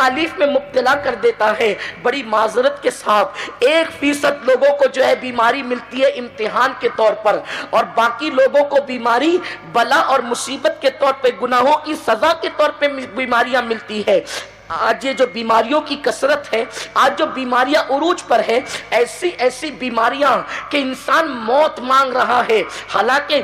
تکالیف میں مبتلا کر دیتا ہے۔ بڑی معذرت کے ساتھ 1% لوگوں کو جو ہے بیماری ملتی ہے امتحان کے طور پر، اور باقی لوگوں کو بیماری بلا اور مصیبت کے طور پہ، گناہوں کی سزا کے طور پہ بیماریاں ملتی ہے۔ آج یہ جو بیماریوں کی کثرت ہے، آج جو بیماریاں عروج پر ہے، ایسی ایسی بیماریاں کہ انسان موت مانگ رہا ہے، حالانکہ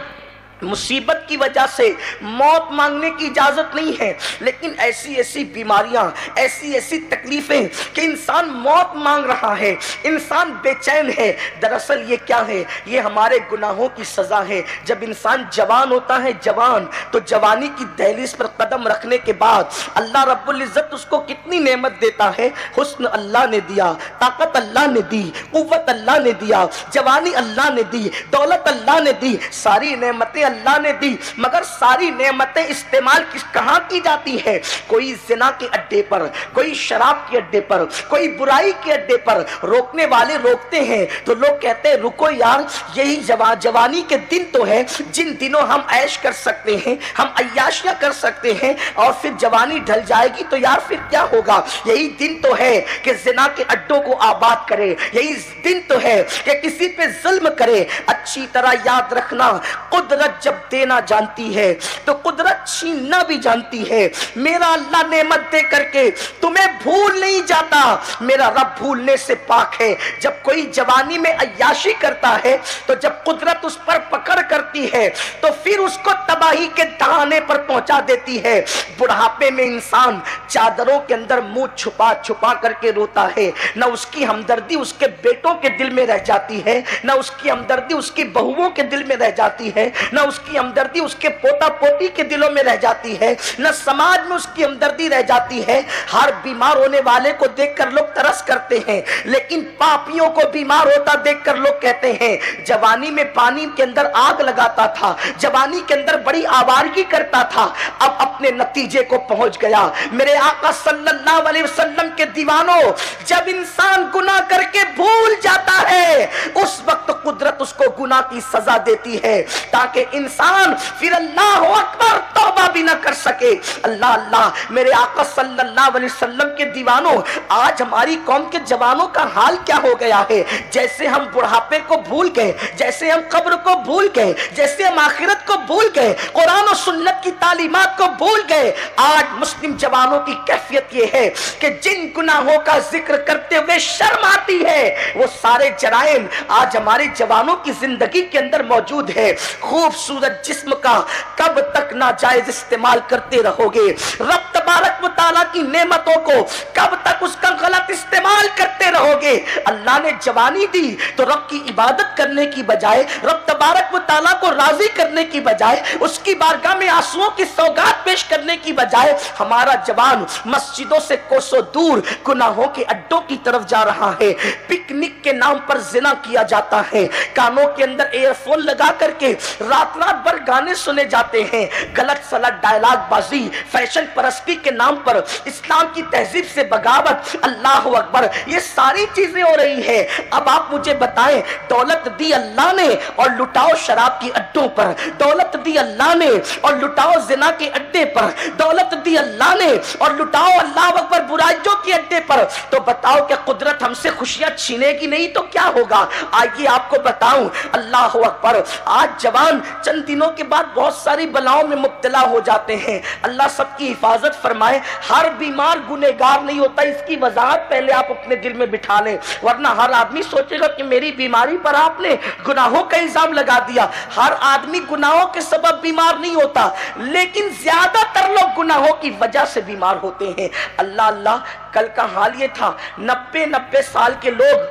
مصیبت کی وجہ سے موت مانگنے کی اجازت نہیں ہے، لیکن ایسی ایسی بیماریاں، ایسی ایسی تکلیفیں کہ انسان موت مانگ رہا ہے، انسان بے چین ہے۔ دراصل یہ کیا ہے؟ یہ ہمارے گناہوں کی سزا ہے۔ جب انسان جوان ہوتا ہے، جوان، تو جوانی کی دہلیز پر قدم رکھنے کے بعد اللہ رب العزت اس کو کتنی نعمت دیتا ہے۔ حسن اللہ نے دیا، طاقت اللہ نے دی، قوت اللہ نے دیا، جوانی اللہ نے دی، دولت اللہ نے دی، ساری نعمتیں اللہ نے دی، مگر ساری نعمتیں استعمال کہاں کی جاتی ہے؟ کوئی زنا کے اڈے پر، کوئی شراب کے اڈے پر، کوئی برائی کے اڈے پر۔ روکنے والے روکتے ہیں تو لوگ کہتے ہیں رکو یار، یہی جوانی کے دن تو ہے جن دنوں ہم عیش کر سکتے ہیں، ہم عیاشیاں کر سکتے ہیں، اور پھر جوانی ڈھل جائے گی تو یار پھر کیا ہوگا؟ یہی دن تو ہے کہ زنا کے اڈوں کو آباد کرے، یہی دن تو ہے کہ کسی پہ ظلم کرے۔ اچھی طرح یاد رکھنا، قدرت جب دینا جانتی ہے تو قدرت چھیننا بھی جانتی ہے۔ میرا اللہ نعمت دے کر کے تمہیں بھول نہیں جاتا، میرا رب بھولنے سے پاک ہے۔ جب کوئی جوانی میں عیاشی کرتا ہے تو جب قدرت اس پر پکڑ کرتی ہے تو پھر اس کو تباہی کے دہانے پر پہنچا دیتی ہے۔ بڑھاپے میں انسان چادروں کے اندر منہ چھپا چھپا کر کے روتا ہے، نہ اس کی ہمدردی اس کے بیٹوں کے دل میں رہ جاتی ہے، نہ اس کی ہمدردی اس کی بہوؤں کے دل میں رہ جاتی ہے، نہ اس کی ہمدردی اس کے پوتا پوتی کے دلوں میں رہ جاتی ہے، نہ سماج میں اس کی ہمدردی رہ جاتی ہے۔ ہر بیمار ہونے والے کو دیکھ کر لوگ ترس کرتے ہیں، لیکن پاپیوں کو بیمار ہوتا دیکھ کر لوگ کہتے ہیں جوانی میں پانی کے اندر آگ لگاتا تھا، جوانی کے اندر بڑی آوارگی کرتا تھا، اب اپنے نتیجے کو پہنچ گیا۔ میرے آقا صلی اللہ علیہ وسلم کے دیوانوں، جب انسان گناہ کر کے بھول جاتا ہے اس وقت قدرت اس کو گناہ کی سزا دیتی ہے، تاکہ انسان پھر اللہ اکبر توبہ بھی نہ کر سکے۔ اللہ اللہ، میرے آقا صلی اللہ علیہ وسلم کے دیوانوں، آج ہماری قوم کے جوانوں کا حال کیا ہو گیا ہے؟ جیسے ہم بڑھاپے کو بھول گئے، جیسے ہم قبر کو بھول گئے، جیسے ہم آخرت کو بھول گئے، قرآن و سنت کی تعلیمات کو بھول گئے۔ آج مسلم جوانوں کی کیفیت یہ ہے کہ جن گناہوں کا ذکر کرتے ہوئے شرم آتی ہے وہ سارے جرائم آج ہمارے جوانوں کی زندگی کے اندر موجود ہے۔ خوبصورت جسم کا کب تک ناجائز استعمال کرتے رہو گے؟ رب تبارک و تعالیٰ کی نعمتوں کو کب تک اس کا غلط استعمال کرتے رہو گے؟ اللہ نے جوانی دی تو رب کی عبادت کرنے کی بجائے، رب تبارک و تعالیٰ کو راضی کرنے کی بجائے، اس کی بارگاہ میں آنسوؤں کی سوگات پیش کرنے کی بجائے ہمارا جوان مسجدوں سے کوسوں دور گناہوں کے اڈوں کی طرف جا رہا ہے۔ پکنک کے نام پر زنا کیا جاتا ہے، کانوں کے اندر ایئر فون لگا کر کے رات رات بھر گانے سنے جاتے ہیں، غلط سلط ڈائلاگ بازی، فیشن پرستی کے نام پر اسلام کی تہذیب سے بغاوت، اللہ اکبر، یہ ساری چیزیں ہو رہی ہے۔ اب آپ مجھے بتائیں، دولت دی اللہ نے اور لٹاؤ شراب کی اڈوں پر، دولت دی اللہ نے اور لٹاؤ زنا کے اڈے پر، دولت دی اللہ نے اور لٹاؤ اللہ اکبر برائیوں کے اڈے پر، تو بتاؤ کہ قدرت ہم سے خوشیاں چھینے گی نہیں تو کیا ہوگا؟ آئیے آپ کو بتاؤں، اللہ اکبر، آج جوان چند دنوں کے بعد بہت ساری بلاؤں میں مبتلا ہو جاتے ہیں، اللہ سب کی حفاظت فرمائے۔ ہر بیمار گنہگار نہیں ہوتا، اس کی وضاحت پہلے آپ اپنے دل میں بٹھا لیں، ورنہ ہر آدمی سوچے گا کہ میری بیماری پر آپ نے گناہوں کا الزام لگا دیا۔ ہر آدمی گناہوں کے سبب بیمار نہیں ہوتا، لیکن زیادہ تر لوگ گناہوں کی وجہ سے بیمار ہوتے ہیں۔ اللہ اللہ، کل کا حال یہ تھا، 90 سال کے لوگ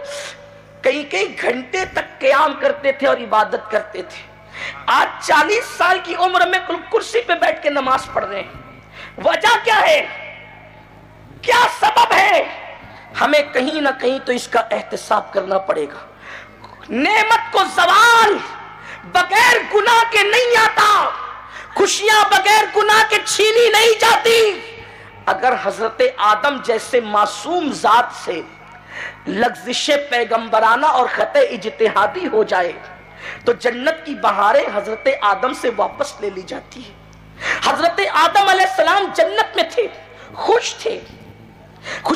کئی گھنٹے تک قیام کرتے تھے اور عبادت کرتے تھے، آج 40 سال کی عمر میں کرسی پہ بیٹھ کے نماز پڑھ رہے ہیں۔ وجہ کیا ہے؟ کیا سبب ہے؟ ہمیں کہیں نہ کہیں تو اس کا احتساب کرنا پڑے گا۔ نعمت کو زوال بغیر گناہ کے نہیں آتا، خوشیاں بغیر گناہ کے چھینی نہیں جاتی۔ اگر حضرت آدم جیسے معصوم ذات سے لغزش پیغمبرانہ اور خطۂ اجتہادی ہو جائے تو جنت کی بہاریں حضرت آدم سے واپس لے لی جاتی ہے۔ حضرت آدم علیہ السلام جنت میں تھے، خوش تھے،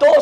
2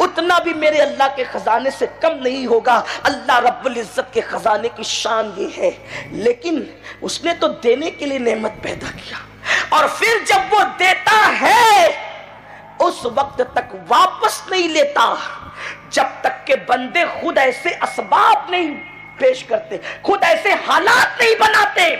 اتنا بھی میرے اللہ کے خزانے سے کم نہیں ہوگا۔ اللہ رب العزت کے خزانے کی شان یہ ہے، لیکن اس نے تو دینے کے لیے نعمت پیدا کیا، اور پھر جب وہ دیتا ہے اس وقت تک واپس نہیں لیتا جب تک کہ بندے خود ایسے اسباب نہیں پیش کرتے، خود ایسے حالات نہیں بناتے،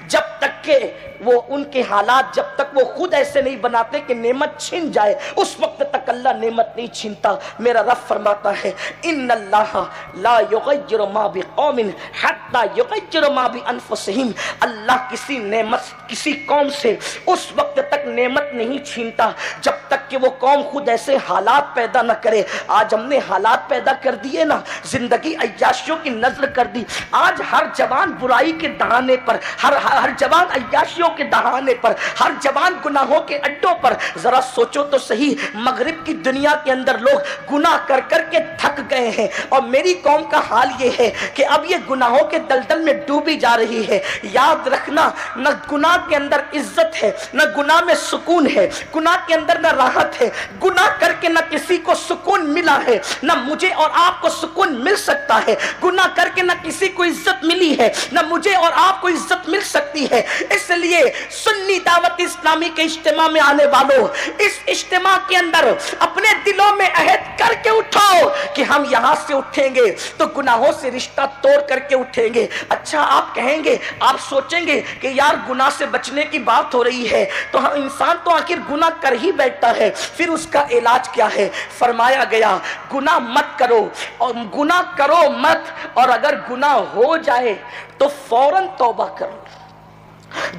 جب تک کہ وہ ان کے حالات جب تک وہ خود ایسے نہیں بناتے کہ نعمت چھن جائے، اس وقت تک اللہ نعمت نہیں چھنتا۔ میرا رب فرماتا ہے ان اللہ لا یغیر ما بقوم حتی یغیر ما بانفسہم، اللہ کسی نعمت کسی قوم سے اس وقت تک نعمت نہیں چھینتا جب تک کہ وہ قوم خود ایسے حالات پیدا نہ کرے۔ آج ہم نے حالات پیدا کر دیے نا، زندگی عیاشیوں کی نظر کر دی۔ آج ہر جوان برائی کے دہانے پر، ہر جوان عیاشیوں کے دہانے پر، ہر جوان گناہوں کے اڈوں پر۔ ذرا سوچو تو صحیح، مغرب کی دنیا کے اندر لوگ گناہ کر کر کے تھک گئے ہیں، اور میری قوم کا حال یہ ہے کہ اب یہ گناہوں کے دلدل میں ڈوبی جا رہی ہے۔ یاد رکھنا، نہ گناہ کے اندر عزت ہے، نہ گناہ میں سکون ہے، گناہ کے اندر نہ راحت ہے۔ گناہ کر کے نہ کسی کو سکون ملا ہے، نہ مجھے اور آپ کو سکون مل سکتا ہے۔ گناہ کر کے نہ کسی کو عزت ملی ہے، نہ مجھے اور آپ کو عزت مل سکتی ہے۔ اس لیے سنی دعوت اسلامی کے اجتماع میں آنے والوں، اس اجتماع کے اندر اپنے دلوں میں عہد کر کے اٹھاؤ کہ ہم یہاں سے اٹھیں گے تو گناہوں سے رشتہ توڑ کر کے اٹھیں گے۔ اچھا آپ کہیں گے، آپ سوچیں گے کہ یار گناہ سے بچنے کی بات ہو رہی ہے تو انسان تو آخر گناہ کر ہی بیٹھتا ہے، پھر اس کا علاج کیا ہے؟ فرمایا گیا گناہ مت کرو، اور گناہ کرو مت، اور اگر گناہ ہو جائے تو فوراً توبہ کر لو۔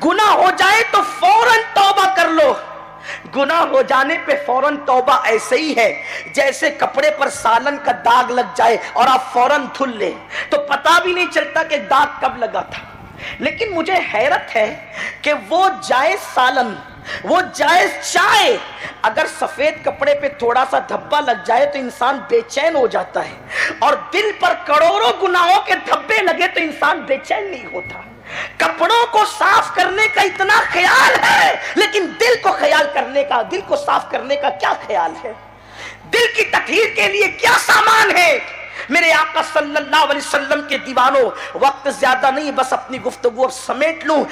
گناہ ہو جائے تو فوراً توبہ کر لو۔ گناہ ہو جانے پہ فوراً توبہ ایسے ہی ہے جیسے کپڑے پر سالن کا داغ لگ جائے اور آپ فوراً دھل لیں تو پتہ بھی نہیں چلتا کہ داغ کب لگا تھا۔ لیکن مجھے حیرت ہے کہ وہ جائز سالن، وہ جائز چائے، اگر سفید کپڑے پہ تھوڑا سا دھبا لگ جائے تو انسان بے چین ہو جاتا ہے، اور دل پر کروڑوں گناہوں کے دھبے لگے تو انسان بے چین نہیں ہوتا۔ کپڑوں کو صاف کرنے کا اتنا خیال ہے، لیکن دل کو خیال کرنے کا، دل کو صاف کرنے کا کیا خیال ہے؟ دل کی تطہیر کے لیے کیا سامان ہے؟ میرے آقا صلی اللہ علیہ وسلم کے دیوانوں، وقت زیادہ نہیں، بس اپنی گفتگو سمیٹ لوں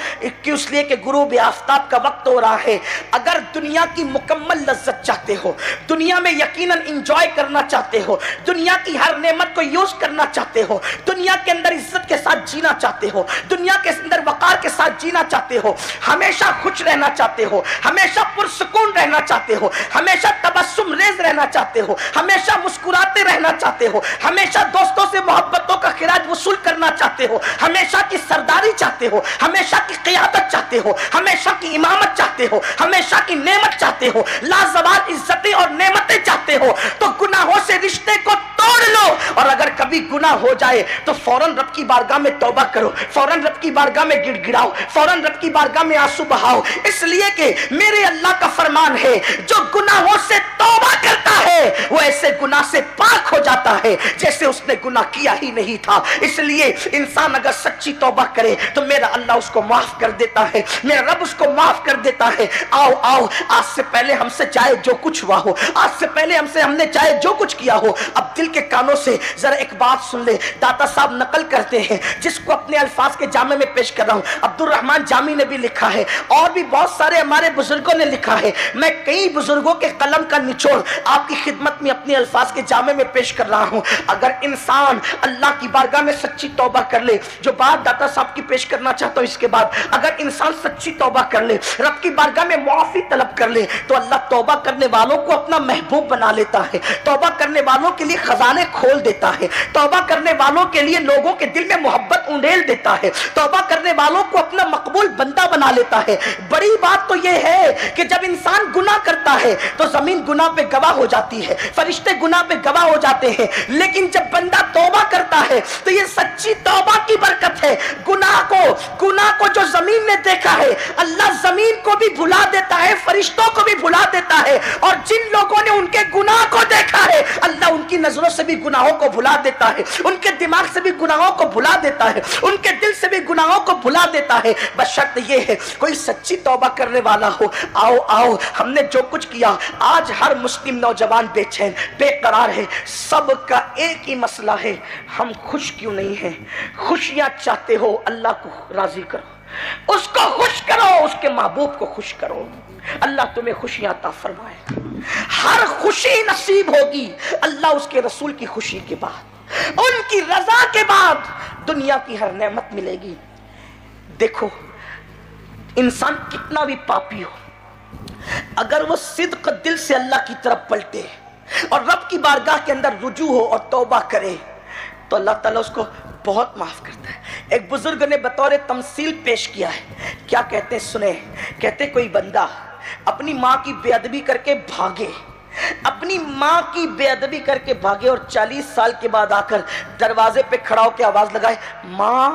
کہ اس لیے کہ غروب آفتاب کا وقت ہو رہا ہے۔ اگر دنیا کی مکمل لذت چاہتے ہو، دنیا میں یقیناً انجوائے کرنا چاہتے ہو، دنیا کی ہر نعمت کو یوز کرنا چاہتے ہو، دنیا کے اندر عزت کے ساتھ جینا چاہتے ہو، دنیا کے اندر وقار کے ساتھ جینا چاہتے ہو، ہمیشہ خوش رہنا چاہتے ہو، ہمیشہ پرسکون رہنا چاہتے ہو، ہمیشہ تبسم ریز رہنا چاہتے ہو، ہمیشہ مسکراتے رہنا چاہتے ہو، ہمیشہ دوستوں سے محبتوں کا خراج وصول کرنا چاہتے ہو، ہمیشہ کی سرداری چاہتے ہو، ہمیشہ کی قیادت چاہتے ہو، ہمیشہ کی امامت چاہتے ہو، ہمیشہ کی نعمت چاہتے ہو، لازوال عزتیں اور نعمتیں چاہتے ہو، تو گناہوں سے رشتے کو توڑ لو۔ اور اگر کبھی گناہ ہو جائے تو فوراً رب کی بارگاہ میں توبہ کرو، فوراً رب کی بارگاہ میں گڑ گڑاؤ، فوراً رب کی بارگاہ میں آنسو بہاؤ، اس لیے کہ میرے اللہ کا فرمان ہے جو گناہوں سے توبہ کرتا ہے وہ ایسے گناہ سے پاک ہو جاتا ہے جیسے اس نے گناہ کیا ہی نہیں تھا۔ اس لیے انسان اگر سچی توبہ کرے تو میرا اللہ اس کو معاف کر دیتا ہے، میرا رب اس کو معاف کر دیتا ہے۔ آؤ آؤ، آج سے پہلے ہم سے چاہے جو کچھ ہوا ہو، آج سے پہلے ہم نے چاہے جو کچھ کیا ہو، اب دل کے کانوں سے ذرا ایک بات سن لے۔ داتا صاحب نقل کرتے ہیں جس کو اپنے الفاظ کے جامع میں پیش کر رہا ہوں، عبد الرحمن جامی نے بھی لکھا ہے اور بھی بہت سارے ہمارے بزرگوں نے لکھا ہے۔ میں کئی بزرگوں کے قلم کا نچوڑ آپ کی خدمت میں اپنے الفاظ کے جامع میں پیش کر رہا ہوں۔ اگر انسان اللہ کی بارگاہ میں سچی توبہ کر لے، جو بات داتا صاحب کی پیش کرنا چاہتا ہوں اس کے بعد، اگر انسان سچی توبہ کر لے، رب کی بارگاہ میں معافی طلب کر لے، تو اللہ توبہ کرنے والوں کو اپنا محبوب بنا لیتا ہے، توبہ کرنے والوں کے لیے خزانے کھول دیتا ہے، توبہ کرنے والوں کے لیے لوگوں کے دل میں محبت انڈیل دیتا ہے، توبہ کرنے والوں کو اپنا مقبول بندہ بنا لیتا ہے۔ بڑی بات تو یہ ہے کہ جب انسان گناہ کرتا ہے تو زمین گناہ پہ گواہ ہو جاتی ہے، فرشتے گناہ پہ گواہ ہو جاتے ہیں، لیکن جب بندہ توبہ کرتا ہے تو یہ سچی توبہ کی برکت ہے۔ گناہ کو جو زمین نے دیکھا ہے اللہ زمین کو بھی بھلا دیتا ہے، فرشتوں کو بھی بھلا دیتا ہے، اور جن لوگوں نے ان کے گناہ کو دیکھا ہے اللہ ان کی نظروں سے بھی گناہوں کو بھلا دیتا ہے، ان کے دماغ سے بھی گناہوں کو بھلا دیتا ہے، ان کے دل سے بھی گناہوں کو بھلا دیتا ہے، بس شرط یہ ہے کوئی سچی توبہ کرنے والا ہو۔ آؤ آؤ، ہم نے جو کچھ کیا، آج ہر مسلم نوجوان بے چین بے قرار ہے، سب کا ایک ہی مسئلہ ہے، ہم خوش کیوں نہیں ہیں؟ خوشیاں چاہتے ہو اللہ کو راضی کرو، اس کو خوش کرو، اس کے محبوب کو خوش کرو، اللہ تمہیں خوشیاں عطا فرمائے۔ ہر خوشی نصیب ہوگی اللہ اس کے رسول کی خوشی کے بعد، ان کی رضا کے بعد دنیا کی ہر نعمت ملے گی۔ دیکھو انسان کتنا بھی پاپی ہو، اگر وہ صدق دل سے اللہ کی طرف پلٹے اور رب کی بارگاہ کے اندر رجوع ہو اور توبہ کرے تو اللہ تعالیٰ اس کو بہت معاف کرتا ہے۔ ایک بزرگ نے بطور تمثیل پیش کیا ہے، کیا کہتے ہیں سنیں، کہتے کوئی بندہ اپنی ماں کی بے ادبی کر کے بھاگے، اپنی ماں کی بے ادبی کر کے بھاگے اور 40 سال کے بعد آ کر دروازے پہ کھڑا ہو کے آواز لگائے ماں،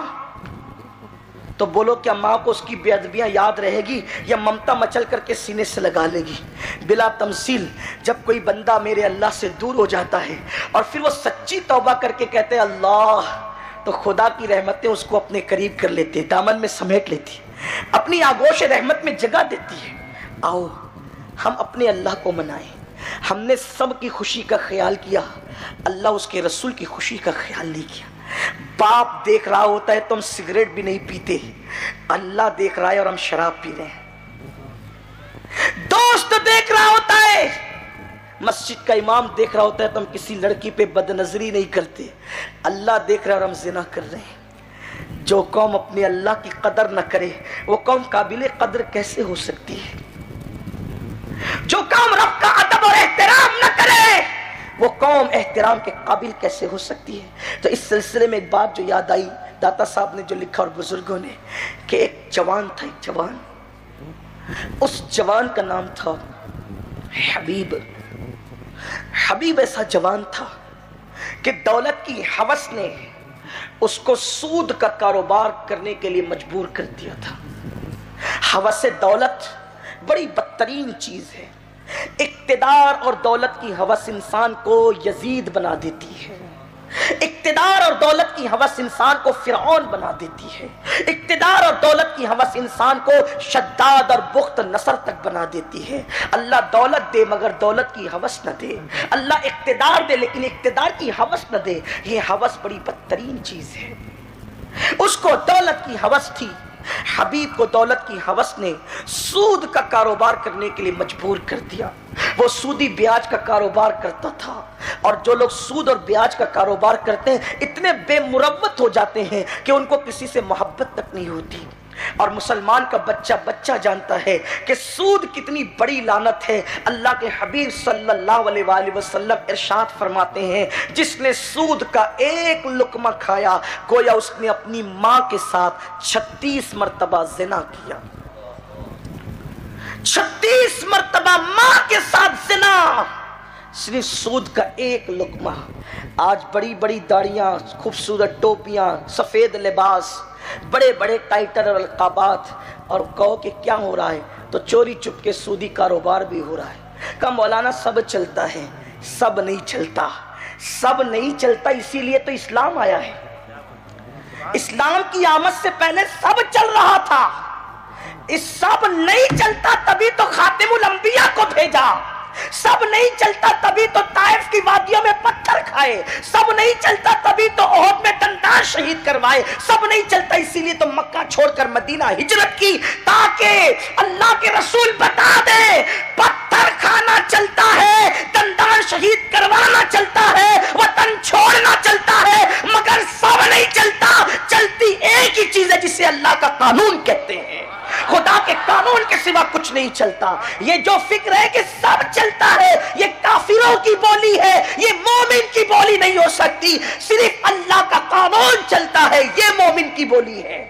تو بولو کیا ماں کو اس کی بے ادبیاں یاد رہے گی یا ممتا مچل کر کے سینے سے لگا لے گی؟ بلا تمثیل جب کوئی بندہ میرے اللہ سے دور ہو جاتا ہے اور پھر وہ سچی توبہ کر کے کہتے ہیں اللہ، تو خدا کی رحمتیں اس کو اپنے قریب کر لیتے، دامن میں سمیٹ لیتی، اپنی آغوش رحمت میں جگہ دیتی ہے۔ آؤ ہم اپنے اللہ کو منائیں، ہم نے سب کی خوشی کا خیال کیا، اللہ اس کے رسول کی خوشی کا خیال نہیں کیا۔ باپ دیکھ رہا ہوتا ہے تو ہم سگریٹ بھی نہیں پیتے، اللہ دیکھ رہا ہے اور ہم شراب پی رہے ہیں۔ دوست دیکھ رہا ہوتا ہے، مسجد کا امام دیکھ رہا ہوتا ہے تو ہم کسی لڑکی پہ بد نظری نہیں کرتے، اللہ دیکھ رہا ہے اور ہم زنا کر رہے ہیں۔ جو قوم اپنے اللہ کی قدر نہ کرے وہ قوم قابل قدر کیسے ہو سکتی ہے؟ جو قوم رب کا ادب اور احترام نہ کرے وہ قوم احترام کے قابل کیسے ہو سکتی ہے؟ تو اس سلسلے میں ایک بات جو یاد آئی، داتا صاحب نے جو لکھا اور بزرگوں نے، کہ ایک جوان تھا، ایک جوان، اس جوان کا نام تھا حبیب۔ حبیب ایسا جوان تھا کہ دولت کی ہوس نے اس کو سود کا کاروبار کرنے کے لیے مجبور کر دیا تھا۔ ہوس دولت بڑی بدترین چیز ہے، اقتدار اور دولت کی ہوس انسان کو یزید بنا دیتی ہے، اقتدار اور دولت کی ہوس انسان کو فرعون بنا دیتی ہے، اقتدار اور دولت کی ہوس انسان کو شداد اور بخت نصر تک بنا دیتی ہے۔ اللہ دولت دے مگر دولت کی ہوس نہ دے، اللہ اقتدار دے لیکن اقتدار کی ہوس نہ دے، یہ ہوس بڑی بدترین چیز ہے۔ اس کو دولت کی ہوس تھی، حبیب کو دولت کی ہوس نے سود کا کاروبار کرنے کے لیے مجبور کر دیا۔ وہ سودی بیاج کا کاروبار کرتا تھا، اور جو لوگ سود اور بیاج کا کاروبار کرتے ہیں اتنے بے مروت ہو جاتے ہیں کہ ان کو کسی سے محبت تک نہیں ہوتی۔ اور مسلمان کا بچہ بچہ جانتا ہے کہ سود کتنی بڑی لعنت ہے۔ اللہ کے حبیب صلی اللہ علیہ وآلہ وسلم ارشاد فرماتے ہیں جس نے سود کا ایک لقمہ کھایا گویا اس نے اپنی ماں کے ساتھ 36 مرتبہ زنا کیا۔ 36 مرتبہ ماں کے ساتھ زنا، صرف سود کا ایک لقمہ۔ آج بڑی بڑی داڑیاں، خوبصورت ٹوپیاں، سفید لباس، بڑے بڑے ٹائٹل اور القابات، اور کہو کہ کیا ہو رہا ہے تو چوری چپ کے سودی کاروبار بھی ہو رہا ہے۔ کہ مولانا سب چلتا ہے، سب نہیں چلتا، سب نہیں چلتا، اسی لیے تو اسلام آیا ہے۔ اسلام کی آمد سے پہلے سب چل رہا تھا، اس سب نہیں چلتا تبھی تو خاتم الانبیاء کو بھیجا، سب نہیں چلتا تبھی تو طائف کی وادیوں میں پتھر کھائے، سب نہیں چلتا تبھی تو احد میں دندان شہید کروائے، سب نہیں چلتا اسی لیے تو مکہ چھوڑ کر مدینہ ہجرت کی، تاکہ اللہ کے رسول بتا دے پتھر کھانا چلتا ہے، دندان شہید کروانا چلتا ہے، وطن چھوڑنا چلتا ہے، مگر سب نہیں چلتا، چلتی ایک ہی چیز ہے جسے اللہ کا قانون کہتے ہیں۔ خدا کے قانون کے سوا کچھ نہیں چلتا۔ یہ جو فکر ہے کہ سب چلتا ہے یہ کافروں کی بولی ہے، یہ مومن کی بولی نہیں ہو سکتی۔ صرف اللہ کا قانون چلتا ہے، یہ مومن کی بولی ہے۔